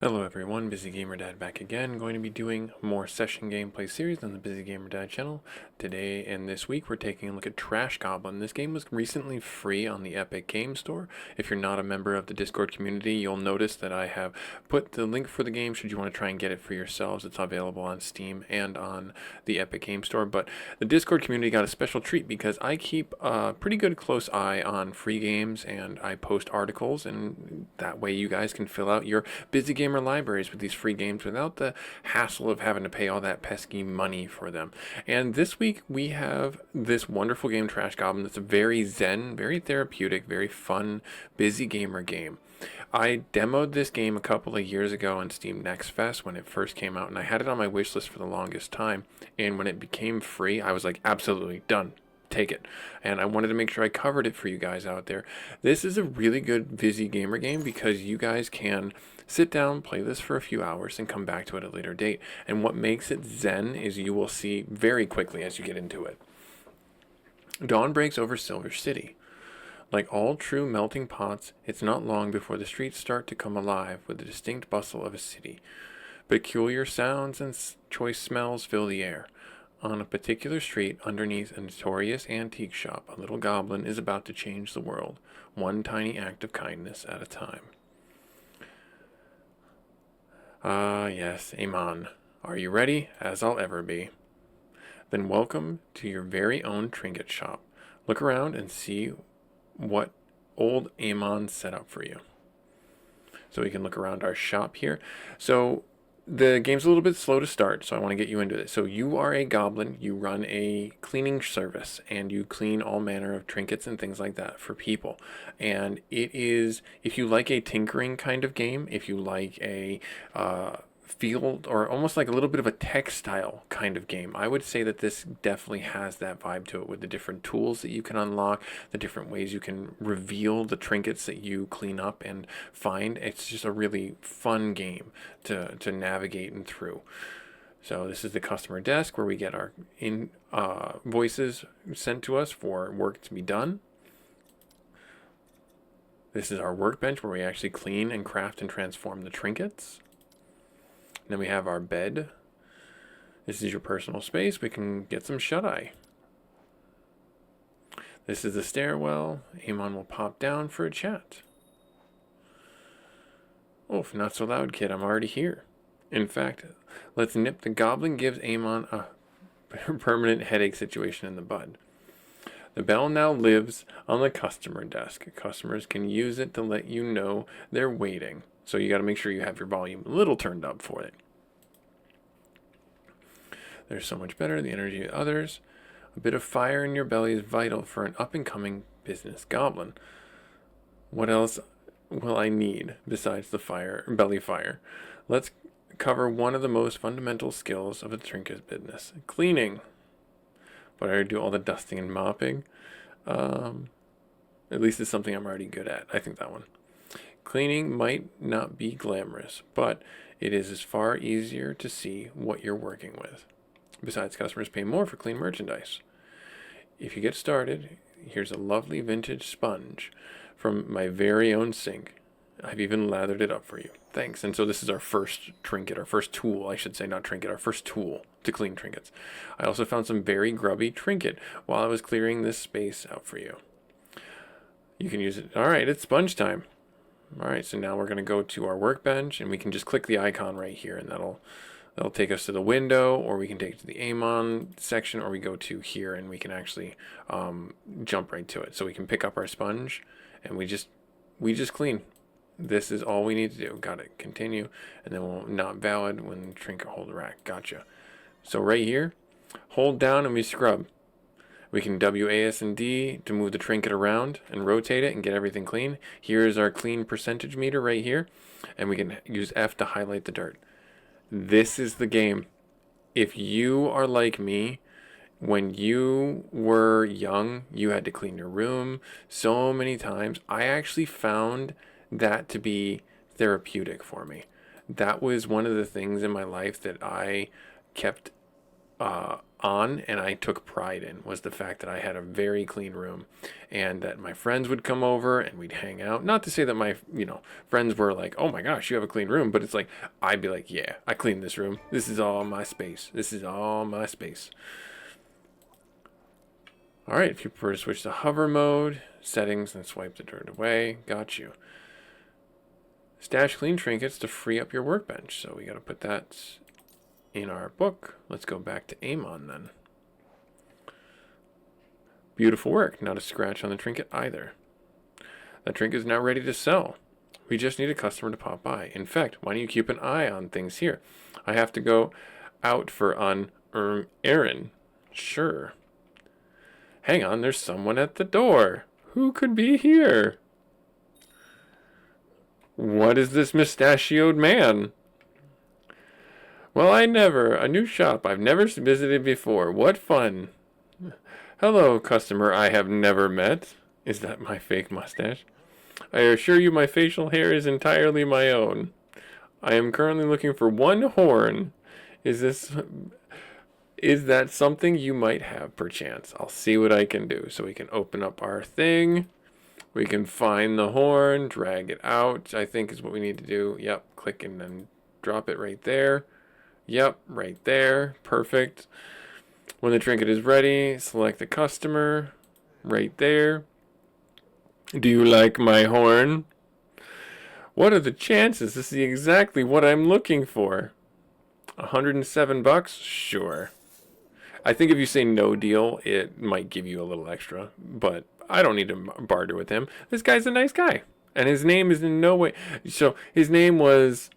Hello everyone, busygamerdad back again. Going to be doing more session gameplay series on the busygamerdad channel. Today and this week we're taking a look at Trash Goblin. This game was recently free on the Epic Game Store. If you're not a member of the Discord community, you'll notice that I have put the link for the game should you want to try and get it for yourselves. It's available on Steam and on the Epic Game Store. But the Discord community got a special treat because I keep a pretty good close eye on free games and I post articles, and that way you guys can fill out your busy gamer libraries with these free games without the hassle of having to pay all that pesky money for them. And this week we have this wonderful game, Trash Goblin, that's a very zen, very therapeutic, very fun, busy gamer game. I demoed this game a couple of years ago on Steam Next Fest when it first came out, and I had it on my wish list for the longest time. And when it became free, I was like, absolutely done. Take it. And I wanted to make sure I covered it for you guys out there. This is a really good busy gamer game because you guys can sit down, play this for a few hours, and come back to it at a later date. And what makes it zen is you will see very quickly as you get into it. Dawn breaks over Silver City. Like all true melting pots, it's not long before the streets start to come alive with the distinct bustle of a city. Peculiar sounds and choice smells fill the air. On a particular street underneath a notorious antique shop, a little goblin is about to change the world, one tiny act of kindness at a time. Ah, yes, Amen. Are you ready? As I'll ever be. Then welcome to your very own trinket shop. Look around and see what old Amon set up for you. So we can look around our shop here. So the game's a little bit slow to start, so I want to get you into it. So you are a goblin, you run a cleaning service, and you clean all manner of trinkets and things like that for people. And it is, if you like a tinkering kind of game, if you like a field or almost like a little bit of a textile kind of game, I would say that this definitely has that vibe to it with the different tools that you can unlock, the different ways you can reveal the trinkets that you clean up and find. It's just a really fun game to navigate and through. So this is the customer desk where we get our invoices sent to us for work to be done. This is our workbench where we actually clean and craft and transform the trinkets. Then we have our bed. This is your personal space. We can get some shut-eye. This is the stairwell. Amon will pop down for a chat. Oh, not so loud, kid. I'm already here. In fact, let's nip the goblin gives Amon a permanent headache situation in the bud. The bell now lives on the customer desk. Customers can use it to let you know they're waiting. So you got to make sure you have your volume a little turned up for it. There's so much better, the energy of others. A bit of fire in your belly is vital for an up-and-coming business goblin. What else will I need besides the belly fire? Let's cover one of the most fundamental skills of a trinket business, cleaning. But I do all the dusting and mopping. At least it's something I'm already good at. I think that one. Cleaning might not be glamorous, but it is as far easier to see what you're working with. Besides, customers pay more for clean merchandise. If you get started, here's a lovely vintage sponge from my very own sink. I've even lathered it up for you. Thanks. And so this is our first trinket, our first tool, I should say, not trinket, our first tool to clean trinkets. I also found some very grubby trinket while I was clearing this space out for you. You can use it. All right, it's sponge time. All right, so now we're going to go to our workbench, and we can just click the icon right here, and that'll take us to the window, or we can take it to the Amon section, or we go to here, and we can actually jump right to it. So we can pick up our sponge, and we just clean. This is all we need to do. Got it. Continue, and then we'll not valid when trinket hold rack. Gotcha. So right here, hold down and we scrub. We can WAS and D to move the trinket around and rotate it and get everything clean. Here's our clean percentage meter right here. And we can use F to highlight the dirt. This is the game. If you are like me, when you were young, you had to clean your room so many times. I actually found that to be therapeutic for me. That was one of the things in my life that I kept on and I took pride in was the fact that I had a very clean room and that my friends would come over and we'd hang out. Not to say that my, friends were like, oh my gosh, you have a clean room. But it's like, I'd be like, yeah, I cleaned this room. This is all my space. This is all my space. All right, if you prefer to switch to hover mode, settings, and swipe the dirt away. Got you. Stash clean trinkets to free up your workbench. So we got to put that in our book. Let's go back to Amon then. Beautiful work. Not a scratch on the trinket either. That trinket is now ready to sell. We just need a customer to pop by. In fact, why don't you keep an eye on things here? I have to go out for an errand. Sure. Hang on, there's someone at the door. Who could be here? What is this mustachioed man? Well, a new shop I've never visited before. What fun. Hello, customer I have never met. Is that my fake mustache? I assure you my facial hair is entirely my own. I am currently looking for one horn. Is that something you might have perchance? I'll see what I can do. So we can open up our thing. We can find the horn, drag it out, I think is what we need to do. Yep, click and then drop it right there. Yep, right there. Perfect. When the trinket is ready, select the customer. Right there. Do you like my horn? What are the chances? This is exactly what I'm looking for. $107? Sure. I think if you say no deal, it might give you a little extra, but I don't need to barter with him. This guy's a nice guy, and his name is in no way. So his name was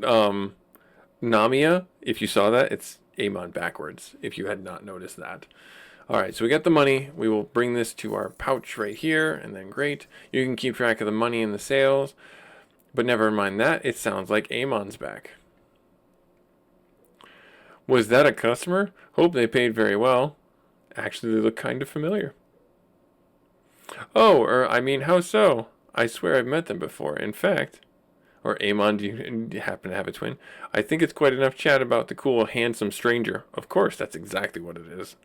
Namia. If you saw that, it's Amon backwards. If you had not noticed that. All right, so we got the money. We will bring this to our pouch right here, and then great. You can keep track of the money and the sales, but never mind that. It sounds like Amon's back. Was that a customer? Hope they paid very well. Actually, they look kind of familiar. Oh, how so? I swear I've met them before. In fact, or Amon, do you happen to have a twin? I think it's quite enough chat about the cool, handsome stranger. Of course, that's exactly what it is.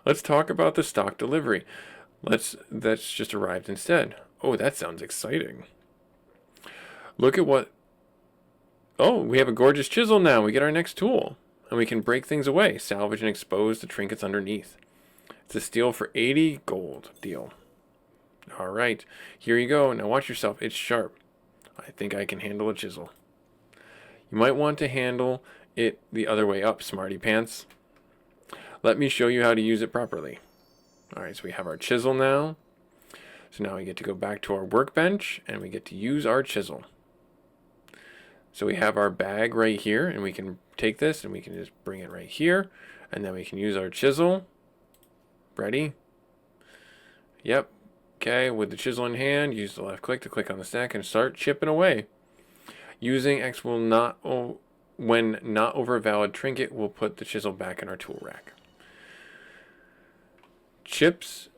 Let's talk about the stock delivery. That's just arrived instead. Oh, that sounds exciting. Look at what... Oh, we have a gorgeous chisel now. We get our next tool. And we can break things away, salvage and expose the trinkets underneath. It's a steal for 80 gold. Deal. All right, here you go. Now watch yourself. It's sharp. I think I can handle a chisel. You might want to handle it the other way up, smarty pants. Let me show you how to use it properly. All right, so we have our chisel now. So now we get to go back to our workbench and we get to use our chisel. So we have our bag right here, and we can take this and we can just bring it right here, and then we can use our chisel. Ready? Yep. Okay, with the chisel in hand, use the left click to click on the stack and start chipping away. Using X will not, when not over a valid trinket, will put the chisel back in our tool rack. Chips.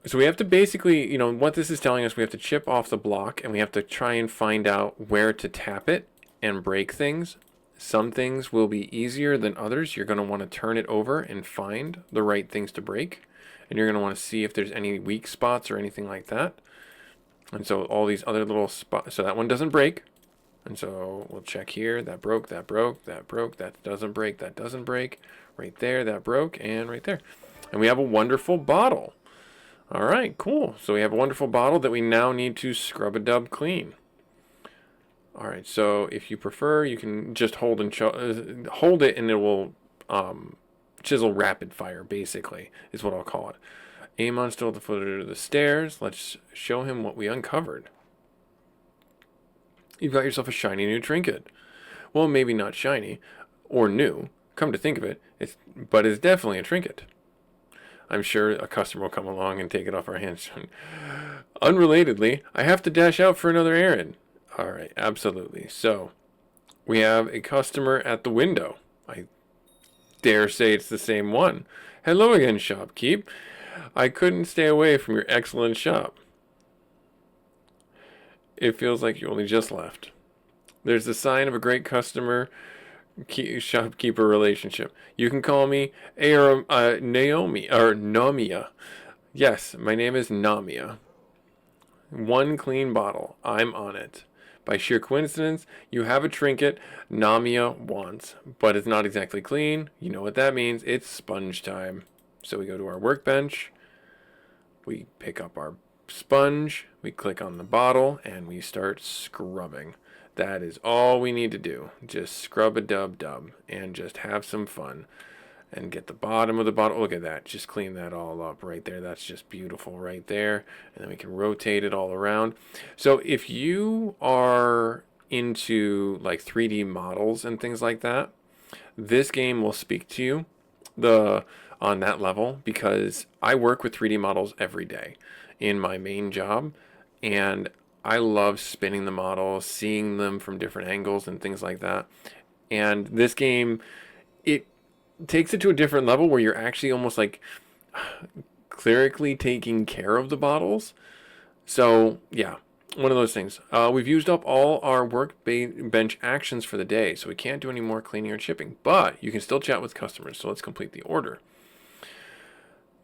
So we have to basically, what this is telling us, we have to chip off the block and we have to try and find out where to tap it and break things. Some things will be easier than others. You're going to want to turn it over and find the right things to break. And you're going to want to see if there's any weak spots or anything like that. And so all these other little spots, so that one doesn't break. And so we'll check here. That broke, that broke, that broke, that doesn't break, that doesn't break. Right there, that broke, and right there. And we have a wonderful bottle. All right, cool. So we have a wonderful bottle that we now need to scrub-a-dub clean. All right, so if you prefer, you can just hold it and it will chisel rapid fire, basically, is what I'll call it. Amon's still at the foot of the stairs. Let's show him what we uncovered. You've got yourself a shiny new trinket. Well, maybe not shiny or new. Come to think of it, but it's definitely a trinket. I'm sure a customer will come along and take it off our hands. Unrelatedly, I have to dash out for another errand. All right, absolutely. So we have a customer at the window. I dare say it's the same one. Hello again, shopkeep. I couldn't stay away from your excellent shop. It feels like you only just left. There's the sign of a great customer shopkeeper relationship. You can call me Naomi or Namia. Yes, my name is Namia. One clean bottle. I'm on it. By sheer coincidence, you have a trinket Namia wants, but it's not exactly clean. You know what that means. It's sponge time. So we go to our workbench. We pick up our sponge. We click on the bottle and we start scrubbing. That is all we need to do. Just scrub a dub and just have some fun. And get the bottom of the bottle. Look at that. Just clean that all up right there. That's just beautiful right there. And then we can rotate it all around. So if you are into like 3D models and things like that, this game will speak to you on that level, because I work with 3D models every day in my main job, and I love spinning the models, seeing them from different angles and things like that. And this game, it takes it to a different level where you're actually almost like clerically taking care of the bottles. So yeah, one of those things. We've used up all our workbench actions for the day, so we can't do any more cleaning or shipping, but you can still chat with customers. So let's complete the order.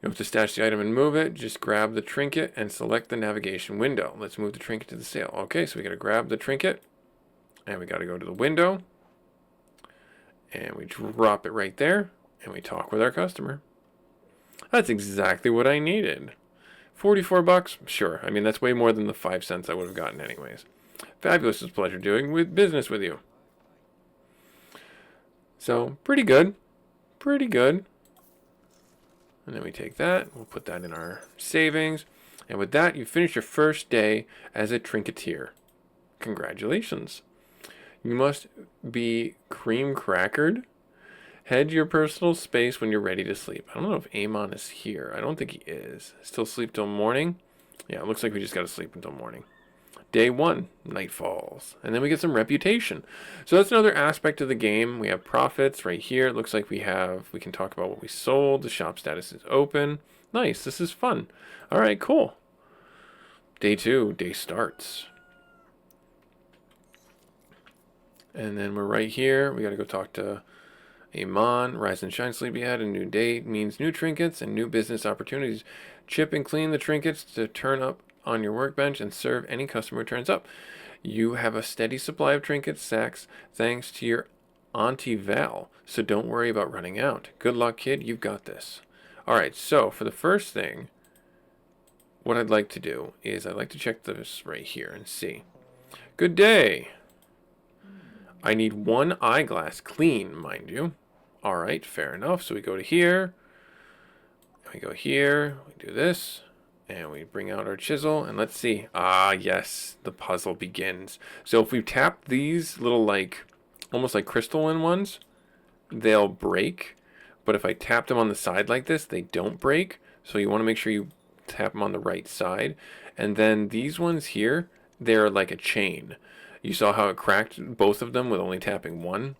You have to stash the item and move it. Just grab the trinket and select the navigation window. Let's move the trinket to the sale. Okay, so we got to grab the trinket and we got to go to the window. And we drop it right there, and we talk with our customer. That's exactly what I needed. 44 bucks? Sure. I mean, that's way more than the 5 cents I would have gotten anyways. Fabulous. It's a pleasure doing business with you. So, pretty good. Pretty good. And then we take that. We'll put that in our savings. And with that, you finish your first day as a trinketeer. Congratulations. You must be cream crackered. Head your personal space when you're ready to sleep. I don't know if Amon is here. I don't think he is. Still sleep till morning? Yeah, it looks like we just got to sleep until morning. Day 1, night falls. And then we get some reputation. So that's another aspect of the game. We have profits right here. It looks like we can talk about what we sold. The shop status is open. Nice, this is fun. All right, cool. Day 2, day starts. And then we're right here. We got to go talk to Amon. Rise and shine, sleepyhead. A new day means new trinkets and new business opportunities. Chip and clean the trinkets to turn up on your workbench and serve any customer who turns up. You have a steady supply of trinket sacks thanks to your Auntie Val, so don't worry about running out. Good luck, kid. You've got this. All right, so for the first thing, what I'd like to do is I'd like to check this right here and see. Good day. I need 1 eyeglass, clean, mind you. All right, fair enough. So we go to here, we go here, we do this, and we bring out our chisel, and let's see. Ah, yes, the puzzle begins. So if we tap these little, like, almost like crystalline ones, they'll break. But if I tap them on the side like this, they don't break. So you want to make sure you tap them on the right side. And then these ones here, they're like a chain. You saw how it cracked both of them with only tapping one.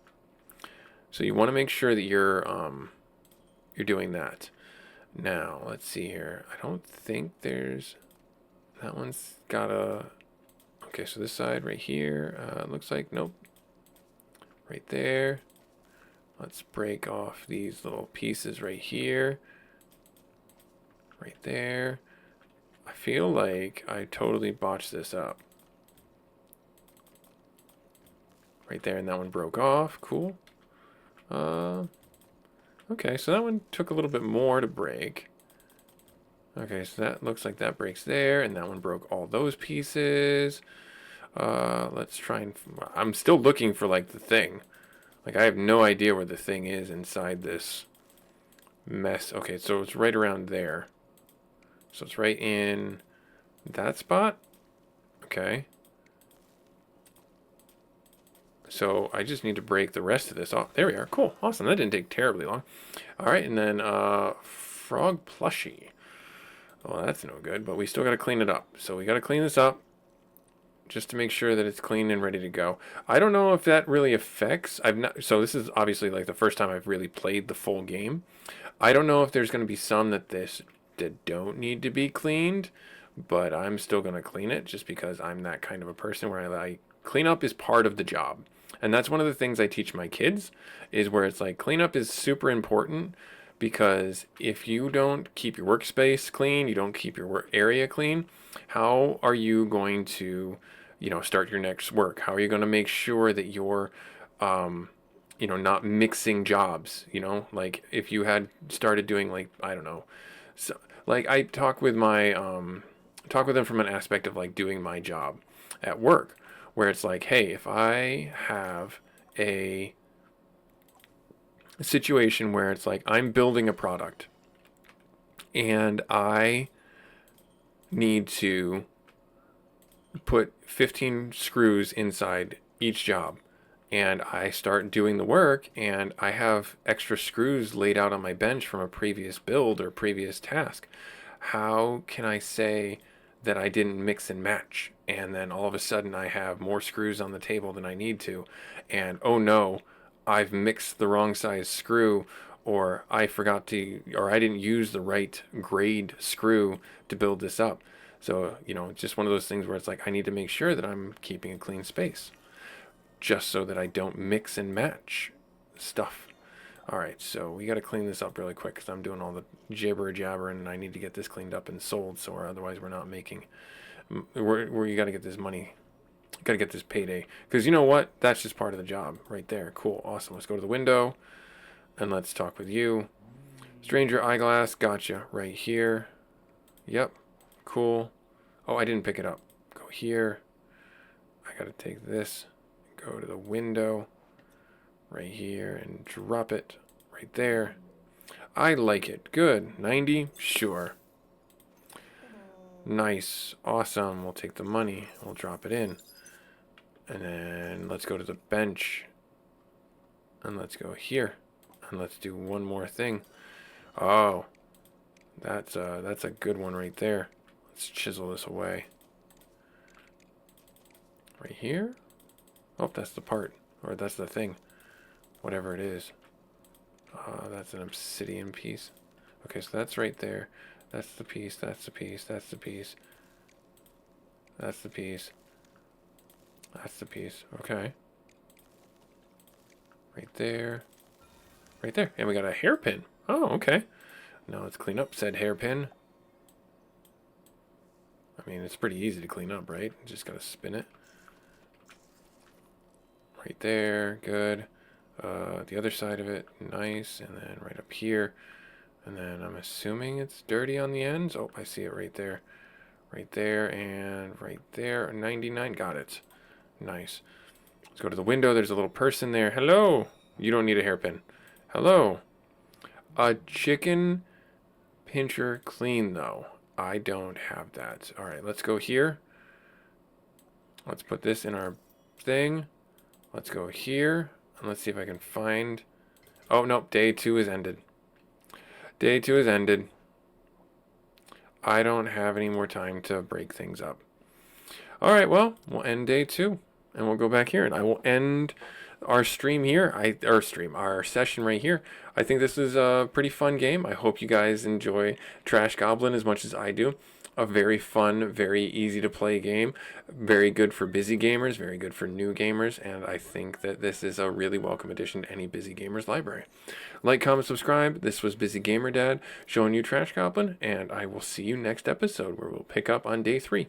So you want to make sure that you're doing that. Now, let's see here. I don't think there's... That one's got a... Okay, so this side right here, looks like... Nope. Right there. Let's break off these little pieces right here. Right there. I feel like I totally botched this up. Right there, and that one broke off. Cool. Okay, so that one took a little bit more to break. Okay, so that looks like that breaks there, and that one broke all those pieces. Let's try and... I'm still looking for, like, the thing. Like, I have no idea where the thing is inside this mess. Okay, so it's right around there. So it's right in that spot. Okay. So I just need to break the rest of this off. There we are. Cool. Awesome. That didn't take terribly long. All right, and then frog plushie. Well, that's no good, but we still got to clean it up. So we got to clean this up just to make sure that it's clean and ready to go. I don't know if that really affects... So this is obviously like the first time I've really played the full game. I don't know if there's going to be some that don't need to be cleaned, but I'm still going to clean it just because I'm that kind of a person where I like... Cleanup is part of the job. And that's one of the things I teach my kids, is where it's like cleanup is super important, because if you don't keep your workspace clean, you don't keep your work area clean, how are you going to, start your next work? How are you going to make sure that you're, not mixing jobs? Like if you had started doing, like, I don't know, so like I talk with them from an aspect of like doing my job at work, where it's like, hey, if I have a situation where it's like I'm building a product and I need to put 15 screws inside each job, and I start doing the work and I have extra screws laid out on my bench from a previous build or previous task, how can I say that I didn't mix and match? And then all of a sudden I have more screws on the table than I need to, and oh no, I've mixed the wrong size screw, or I forgot to, or I didn't use the right grade screw to build this up. So, it's just one of those things where it's like I need to make sure that I'm keeping a clean space, just so that I don't mix and match stuff. All right, so we got to clean this up really quick because I'm doing all the jibber jabber, and I need to get this cleaned up and sold, so otherwise we're not making. You got to get this money, got to get this payday, because you know what? That's just part of the job right there. Cool, awesome. Let's go to the window, and let's talk with you. Stranger eyeglass, gotcha, right here. Yep, cool. Oh, I didn't pick it up. Go here. I got to take this, go to the window right here and drop it right there. I like it. Good. 90? Sure. Nice. Awesome. We'll take the money. We'll drop it in. And then let's go to the bench. And let's go here. And let's do one more thing. Oh. That's a good one right there. Let's chisel this away. Right here? Oh, that's the part. Or that's the thing. Whatever it is. That's an obsidian piece. Okay, so that's right there. That's the piece, that's the piece, that's the piece. That's the piece. That's the piece. Okay. Right there. Right there. And we got a hairpin. Oh, okay. Now let's clean up said hairpin. I mean, it's pretty easy to clean up, right? Just gotta spin it. Right there. Good. The other side of it, nice, and then right up here, and then I'm assuming it's dirty on the ends. Oh, I see it right there, and right there. 99, got it. Nice. Let's go to the window. There's a little person there. Hello. You don't need a hairpin. Hello. A chicken pincher clean though. I don't have that. All right, let's go here. Let's put this in our thing. Let's go here. And let's see if I can find... Oh, nope. Day 2 is ended. Day 2 is ended. I don't have any more time to break things up. All right, well, we'll end day 2. And we'll go back here. And I will end our stream here. Our session right here. I think this is a pretty fun game. I hope you guys enjoy Trash Goblin as much as I do. A very fun, very easy to play game. Very good for busy gamers, very good for new gamers, and I think that this is a really welcome addition to any busy gamers library. Like, comment, subscribe. This was Busy Gamer Dad showing you Trash Goblin, and I will see you next episode where we'll pick up on day 3.